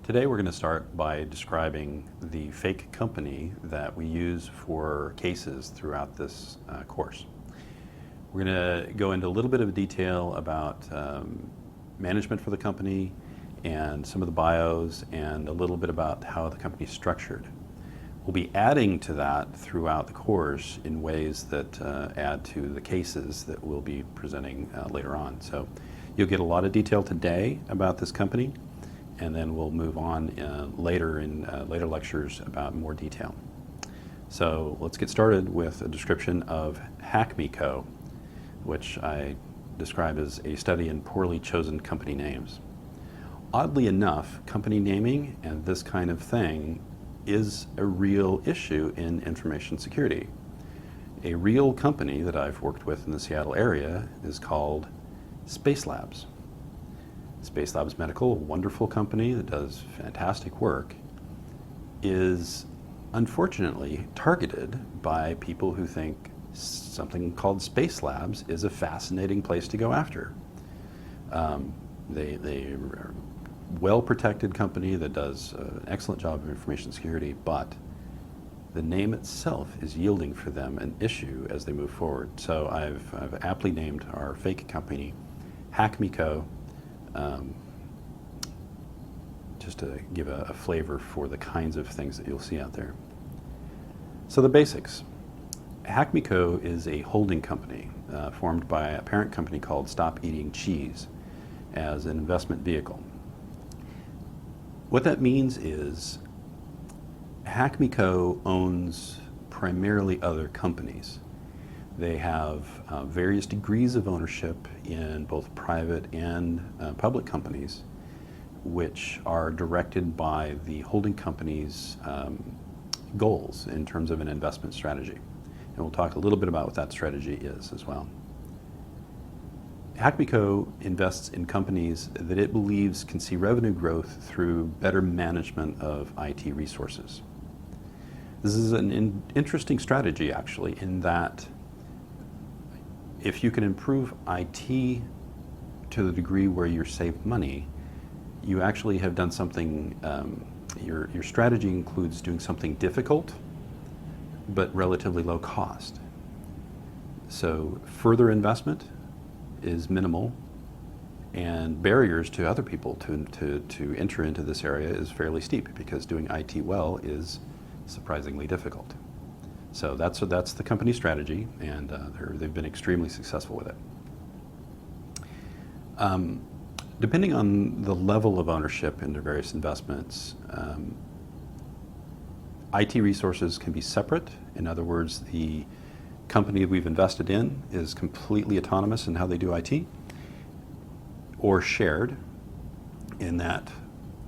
Today we're going to start by describing the fake company that we use for cases throughout this course. We're going to go into a little bit of detail about management for the company and some of the bios and a little bit about how the company is structured. We'll be adding to that throughout the course in ways that add to the cases that we'll be presenting later on. So you'll get a lot of detail today about this company, and then we'll move on later in later lectures about more detail. So let's get started with a description of HackMeCo, which I describe as a study in poorly chosen company names. Oddly enough, company naming and this kind of thing is a real issue in information security. A real company that I've worked with in the Seattle area is called Space Labs. Space Labs Medical, a wonderful company that does fantastic work, is unfortunately targeted by people who think something called Space Labs is a fascinating place to go after. They are a well-protected company that does an excellent job of information security, but the name itself is yielding for them an issue as they move forward. So I've aptly named our fake company HackMeCo, just to give a flavor for the kinds of things that you'll see out there. So the basics. HackMeCo is a holding company formed by a parent company called Stop Eating Cheese as an investment vehicle. What that means is HackMeCo owns primarily other companies. They have various degrees of ownership in both private and public companies, which are directed by the holding company's goals in terms of an investment strategy. And we'll talk a little bit about what that strategy is as well. HackMeCo invests in companies that it believes can see revenue growth through better management of IT resources. This is an interesting strategy, actually, in that if you can improve IT to the degree where you save money, you actually have done something, your strategy includes doing something difficult, but relatively low cost. So further investment is minimal, and barriers to other people to enter into this area is fairly steep, because doing IT well is surprisingly difficult. So that's the company strategy, and they've been extremely successful with it. Depending on the level of ownership in their various investments, IT resources can be separate. In other words, the company we've invested in is completely autonomous in how they do IT, or shared, in that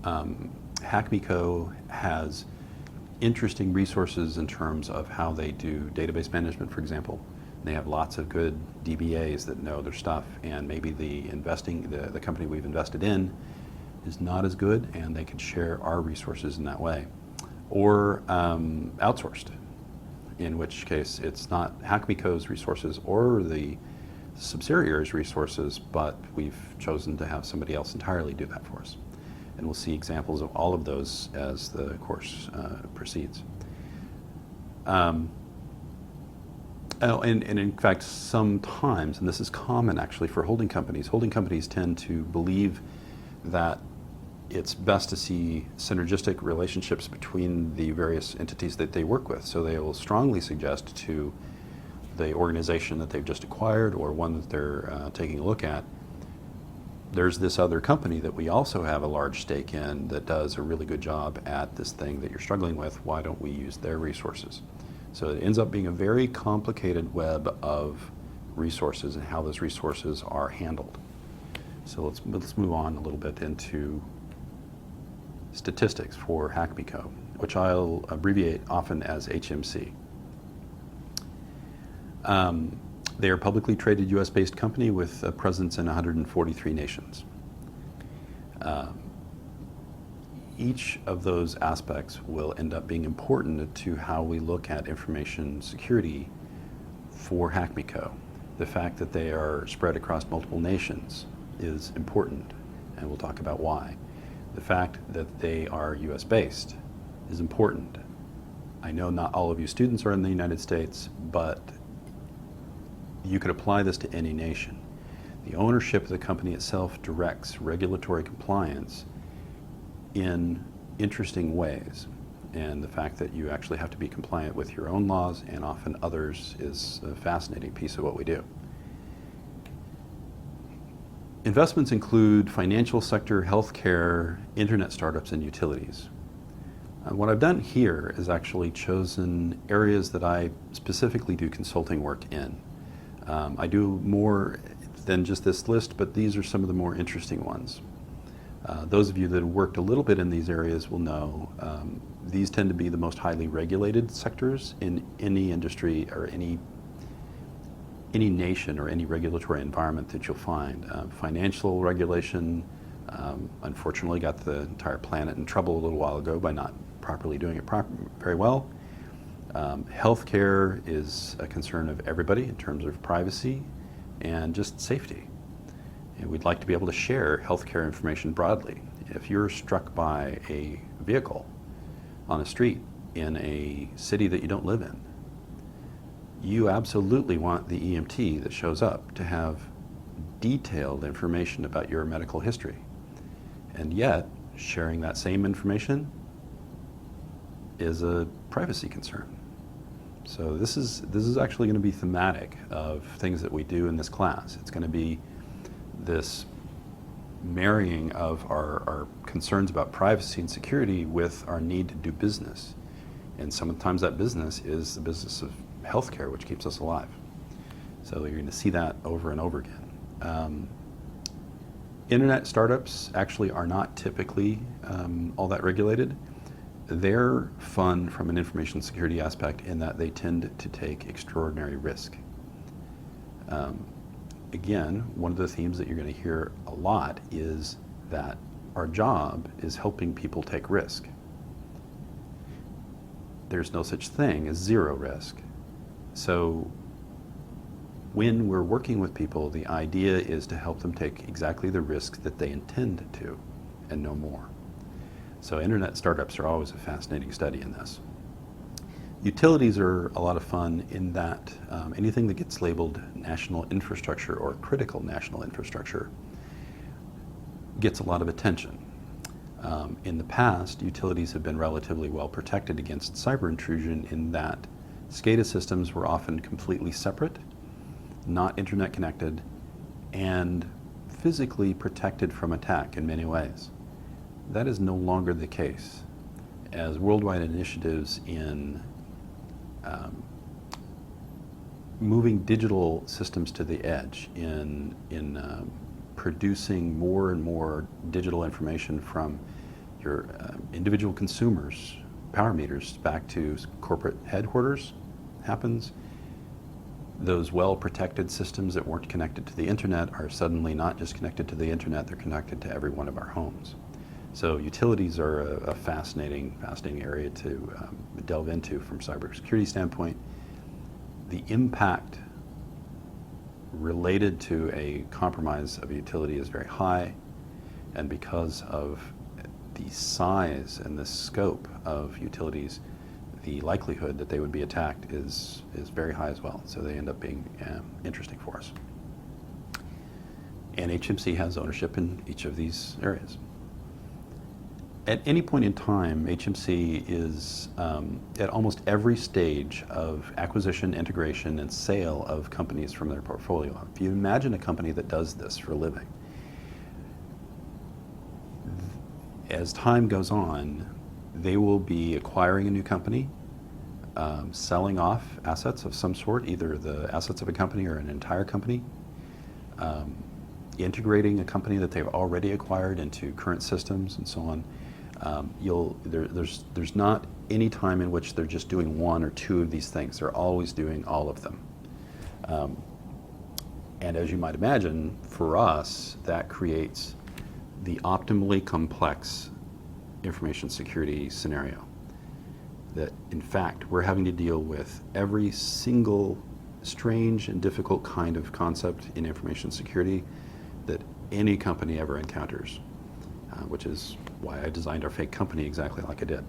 HackMeCo has interesting resources in terms of how they do database management, for example. They have lots of good DBAs that know their stuff, and maybe the company we've invested in is not as good, and they could share our resources in that way. Or outsourced, in which case it's not HackMeCo's resources or the subsidiary's resources, but we've chosen to have somebody else entirely do that for us. And we'll see examples of all of those as the course proceeds. And in fact, sometimes, and this is common actually for holding companies tend to believe that it's best to see synergistic relationships between the various entities that they work with. So they will strongly suggest to the organization that they've just acquired, or one that they're taking a look at, there's this other company that we also have a large stake in that does a really good job at this thing that you're struggling with. Why don't we use their resources? So it ends up being a very complicated web of resources and how those resources are handled. So let's move on a little bit into statistics for HackMeCo, which I'll abbreviate often as HMC. They are a publicly traded US-based company with a presence in 143 nations. Each of those aspects will end up being important to how we look at information security for HackMeCo. The fact that they are spread across multiple nations is important, and we'll talk about why. The fact that they are US based is important. I know not all of you students are in the United States, but you could apply this to any nation. The ownership of the company itself directs regulatory compliance in interesting ways. And the fact that you actually have to be compliant with your own laws and often others is a fascinating piece of what we do. Investments include financial sector, healthcare, internet startups, and utilities. What I've done here is actually chosen areas that I specifically do consulting work in. I do more than just this list, but these are some of the more interesting ones. Those of you that have worked a little bit in these areas will know these tend to be the most highly regulated sectors in any industry or any nation or any regulatory environment that you'll find. Financial regulation, unfortunately, got the entire planet in trouble a little while ago by not properly doing it very well. Healthcare is a concern of everybody in terms of privacy and just safety. And we'd like to be able to share healthcare information broadly. If you're struck by a vehicle on a street in a city that you don't live in, you absolutely want the EMT that shows up to have detailed information about your medical history. And yet, sharing that same information is a privacy concern. So this is actually going to be thematic of things that we do in this class. It's going to be this marrying of our concerns about privacy and security with our need to do business. And sometimes that business is the business of healthcare, which keeps us alive. So you're going to see that over and over again. Internet startups actually are not typically all that regulated. They're fun from an information security aspect in that they tend to take extraordinary risk. Again, one of the themes that you're going to hear a lot is that our job is helping people take risk. There's no such thing as zero risk. So when we're working with people, the idea is to help them take exactly the risk that they intend to and no more. So internet startups are always a fascinating study in this. Utilities are a lot of fun in that anything that gets labeled national infrastructure or critical national infrastructure gets a lot of attention. In the past, utilities have been relatively well protected against cyber intrusion in that SCADA systems were often completely separate, not internet connected, and physically protected from attack in many ways. That is no longer the case, as worldwide initiatives in moving digital systems to the edge, in producing more and more digital information from your individual consumers, power meters, back to corporate headquarters happens. Those well-protected systems that weren't connected to the internet are suddenly not just connected to the internet, they're connected to every one of our homes. So utilities are a fascinating area to delve into from a cybersecurity standpoint. The impact related to a compromise of a utility is very high, and because of the size and the scope of utilities, the likelihood that they would be attacked is very high as well. So they end up being interesting for us. And HMC has ownership in each of these areas. At any point in time, HMC is at almost every stage of acquisition, integration, and sale of companies from their portfolio. If you imagine a company that does this for a living, as time goes on, they will be acquiring a new company, selling off assets of some sort, either the assets of a company or an entire company, integrating a company that they've already acquired into current systems and so on. There's not any time in which they're just doing one or two of these things. They're always doing all of them. And as you might imagine, for us, that creates the optimally complex information security scenario. That, in fact, we're having to deal with every single strange and difficult kind of concept in information security that any company ever encounters, which is why I designed our fake company exactly like I did.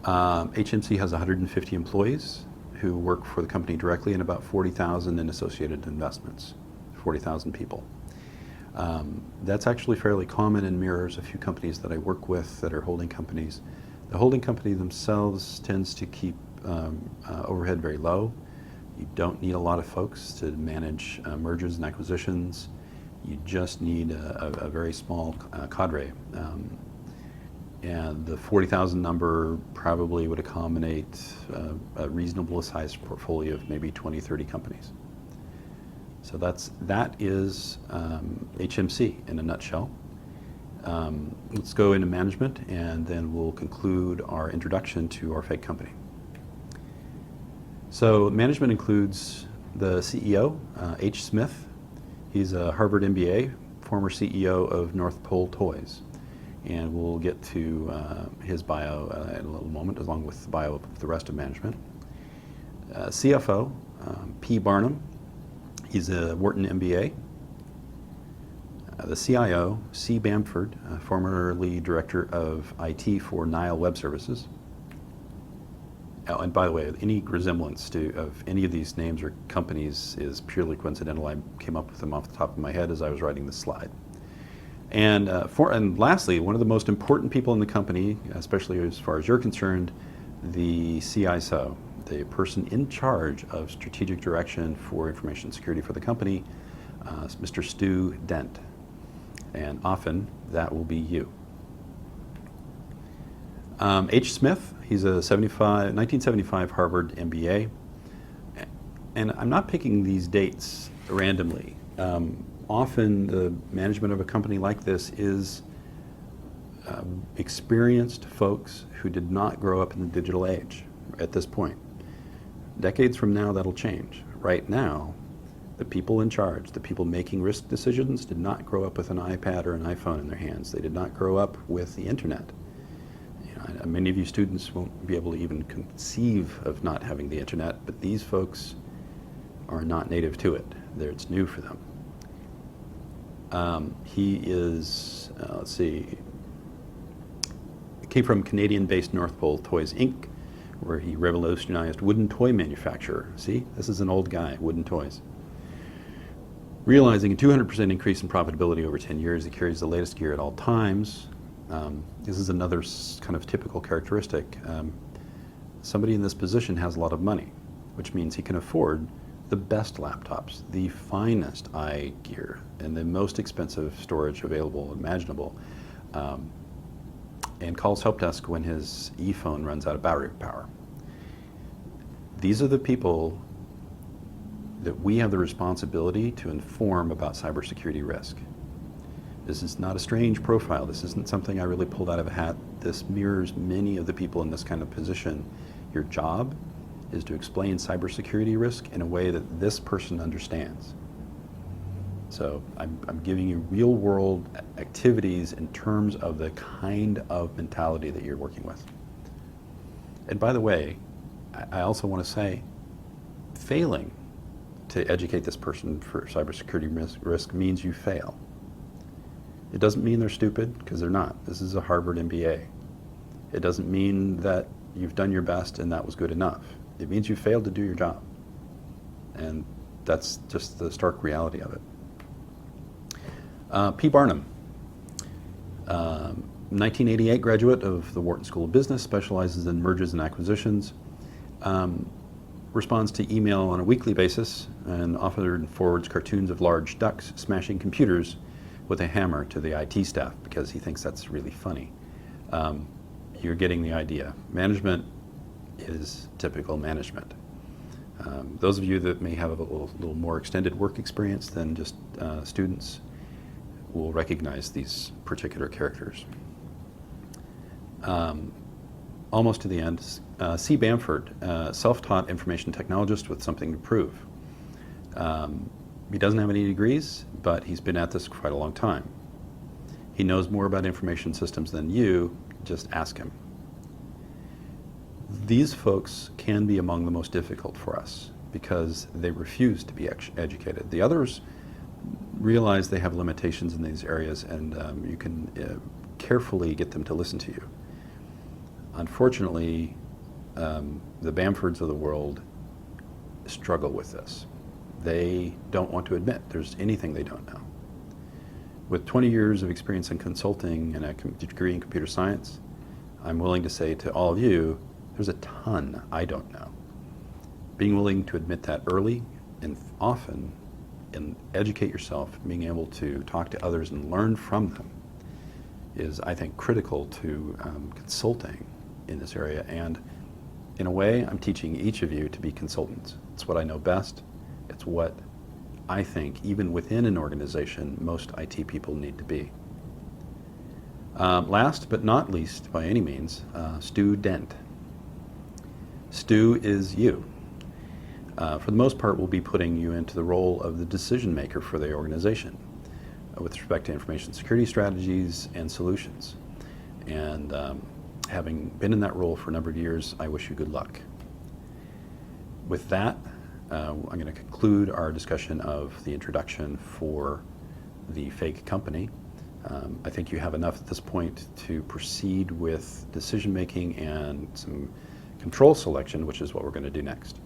HMC has 150 employees who work for the company directly and about 40,000 in associated investments, 40,000 people. That's actually fairly common and mirrors a few companies that I work with that are holding companies. The holding company themselves tends to keep overhead very low. You don't need a lot of folks to manage mergers and acquisitions. You just need a very small cadre. And the 40,000 number probably would accommodate a reasonable sized portfolio of maybe 20, 30 companies. So that is HMC in a nutshell. Let's go into management, and then we'll conclude our introduction to our fake company. So management includes the CEO, H. Smith. He's a Harvard MBA, former CEO of North Pole Toys. And we'll get to his bio in a little moment, along with the bio of the rest of management. CFO, P. Barnum. He's a Wharton MBA. The CIO, C. Bamford, formerly Director of IT for Nile Web Services. Oh, and by the way, any resemblance of any of these names or companies is purely coincidental. I came up with them off the top of my head as I was writing this slide. And lastly, one of the most important people in the company, especially as far as you're concerned, the CISO, the person in charge of strategic direction for information security for the company, Mr. Stu Dent. And often that will be you. H. Smith, he's a 1975 Harvard MBA. And I'm not picking these dates randomly. Often the management of a company like this is experienced folks who did not grow up in the digital age at this point. Decades from now, that'll change. Right now, the people in charge, the people making risk decisions, did not grow up with an iPad or an iPhone in their hands. They did not grow up with the internet. Many of you students won't be able to even conceive of not having the internet, but these folks are not native to it. It's new for them. He is, let's see, came from Canadian-based North Pole Toys, Inc., where he revolutionized wooden toy manufacture. See, this is an old guy, wooden toys. Realizing a 200% increase in profitability over 10 years, he carries the latest gear at all times. This is another kind of typical characteristic. Somebody in this position has a lot of money, which means he can afford the best laptops, the finest eye gear, and the most expensive storage available, imaginable, and calls help desk when his e-phone runs out of battery power. These are the people that we have the responsibility to inform about cybersecurity risk. This is not a strange profile. This isn't something I really pulled out of a hat. This mirrors many of the people in this kind of position. Your job is to explain cybersecurity risk in a way that this person understands. So I'm giving you real world activities in terms of the kind of mentality that you're working with. And by the way, I also want to say, failing to educate this person for cybersecurity risk means you fail. It doesn't mean they're stupid, because they're not. This is a Harvard MBA. It doesn't mean that you've done your best and that was good enough. It means you failed to do your job. And that's just the stark reality of it. P. Barnum, 1988 graduate of the Wharton School of Business, specializes in mergers and acquisitions, responds to email on a weekly basis, and often forwards cartoons of large ducks smashing computers with a hammer to the IT staff because he thinks that's really funny. You're getting the idea. Management is typical management. Those of you that may have a little more extended work experience than just students will recognize these particular characters. Almost to the end, C. Bamford, self-taught information technologist with something to prove. He doesn't have any degrees, but he's been at this for quite a long time. He knows more about information systems than you, just ask him. These folks can be among the most difficult for us because they refuse to be educated. The others realize they have limitations in these areas, and you can carefully get them to listen to you. Unfortunately, the Bamfords of the world struggle with this. They don't want to admit there's anything they don't know. With 20 years of experience in consulting and a degree in computer science, I'm willing to say to all of you, there's a ton I don't know. Being willing to admit that early and often, and educate yourself, being able to talk to others and learn from them is, I think, critical to consulting in this area. And in a way, I'm teaching each of you to be consultants. It's what I know best. It's what I think, even within an organization, most IT people need to be. Last but not least, by any means, Stu Dent. Stu is you. For the most part, we'll be putting you into the role of the decision maker for the organization with respect to information security strategies and solutions. And having been in that role for a number of years, I wish you good luck. With that, I'm going to conclude our discussion of the introduction for the fake company. I think you have enough at this point to proceed with decision making and some control selection, which is what we're going to do next.